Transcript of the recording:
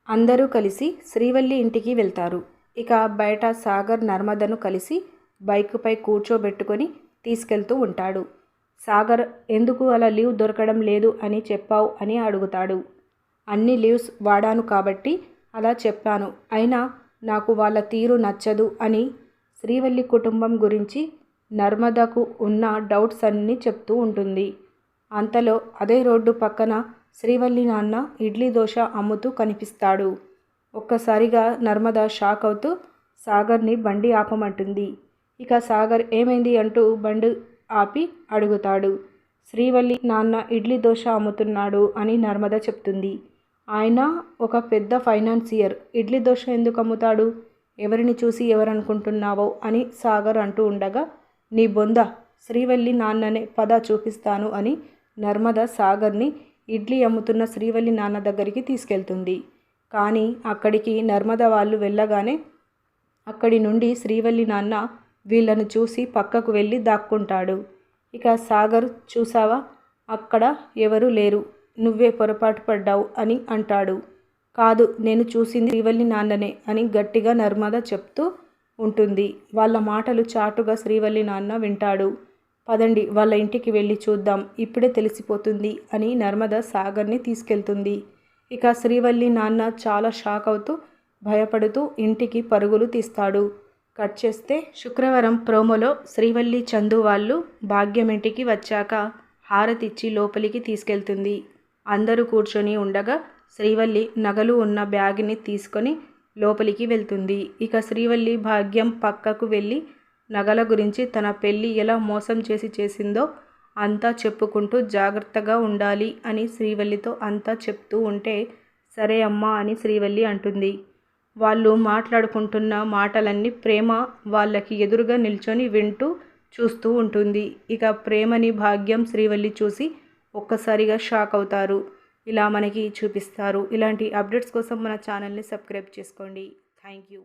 అందరూ కలిసి శ్రీవల్లి ఇంటికి వెళ్తారు. ఇక బయట సాగర్ నర్మదను కలిసి బైకుపై కూర్చోబెట్టుకొని తీసుకెళ్తూ ఉంటాడు. సాగర్ ఎందుకు అలా లీవ్ దొరకడం లేదు అని చెప్పావు అని అడుగుతాడు. అన్ని లీవ్స్ వాడాను కాబట్టి అలా చెప్పాను. అయినా నాకు వాళ్ళ తీరు నచ్చదు అని శ్రీవల్లి కుటుంబం గురించి నర్మదకు ఉన్న డౌట్స్ అన్నీ చెప్తూ ఉంటుంది. అంతలో అదే రోడ్డు పక్కన శ్రీవల్లి నాన్న ఇడ్లీ దోశ అమ్ముతూ కనిపిస్తాడు. ఒక్కసారిగా నర్మద షాక్ అవుతూ సాగర్ని బండి ఆపమంటుంది. ఇక సాగర్ ఏమైంది అంటూ బండి ఆపి అడుగుతాడు. శ్రీవల్లి నాన్న ఇడ్లీ దోశ అమ్ముతున్నాడు అని నర్మద చెప్తుంది. ఆయన ఒక పెద్ద ఫైనాన్సియర్, ఇడ్లీ దోశ ఎందుకు అమ్ముతాడు? ఎవరిని చూసి ఎవరనుకుంటున్నావో అని సాగర్ అంటూ ఉండగా, నీ బొంద, శ్రీవల్లి నాన్ననే పద చూపిస్తాను అని నర్మద సాగర్ని ఇడ్లీ అమ్ముతున్న శ్రీవల్లి నాన్న దగ్గరికి తీసుకెళ్తుంది. కానీ అక్కడికి నర్మద వాళ్ళు వెళ్ళగానే అక్కడి నుండి శ్రీవల్లి నాన్న వీళ్ళను చూసి పక్కకు వెళ్ళి దాక్కుంటాడు. ఇక సాగర్ చూసావా, అక్కడ ఎవరూ లేరు, నువ్వే పొరపాటు పడ్డావు అని అంటాడు. కాదు, నేను చూసింది శ్రీవల్లి నాన్ననే అని గట్టిగా నర్మద చెప్తూ ఉంటుంది. వాళ్ళ మాటలు చాటుగా శ్రీవల్లి నాన్న వింటాడు. పదండి వాళ్ళ ఇంటికి వెళ్ళి చూద్దాం, ఇప్పుడే తెలిసిపోతుంది అని నర్మద సాగర్ని తీసుకెళ్తుంది. ఇక శ్రీవల్లి నాన్న చాలా షాక్ అవుతూ భయపడుతూ ఇంటికి పరుగులు తీస్తాడు. కట్ చేస్తే శుక్రవారం ప్రోమోలో శ్రీవల్లి చందు వాళ్ళు భాగ్యం ఇంటికి వచ్చాక హారతిచ్చి లోపలికి తీసుకెళ్తుంది. అందరూ కూర్చొని ఉండగా శ్రీవల్లి నగలు ఉన్న బ్యాగ్ని తీసుకొని లోపలికి వెళ్తుంది. ఇక శ్రీవల్లి భాగ్యం పక్కకు వెళ్ళి నగల గురించి, తన పెళ్ళి ఎలా మోసం చేసిందో అంతా చెప్పుకుంటూ జాగ్రత్తగా ఉండాలి అని శ్రీవల్లితో అంతా చెప్తూ ఉంటే, సరే అమ్మా అని శ్రీవల్లి అంటుంది. వాళ్ళు మాట్లాడుకుంటున్న మాటలన్నీ ప్రేమ వాళ్ళకి ఎదురుగా నిల్చొని వింటూ చూస్తూ ఉంటుంది. ఇక ప్రేమని భాగ్యం శ్రీవల్లి చూసి ఒక్కసారిగా షాక్ అవుతారు. ఇలా మనకి చూపిస్తారు. ఇలాంటి అప్డేట్స్ కోసం మన ఛానల్ని సబ్స్క్రైబ్ చేసుకోండి. Thank you.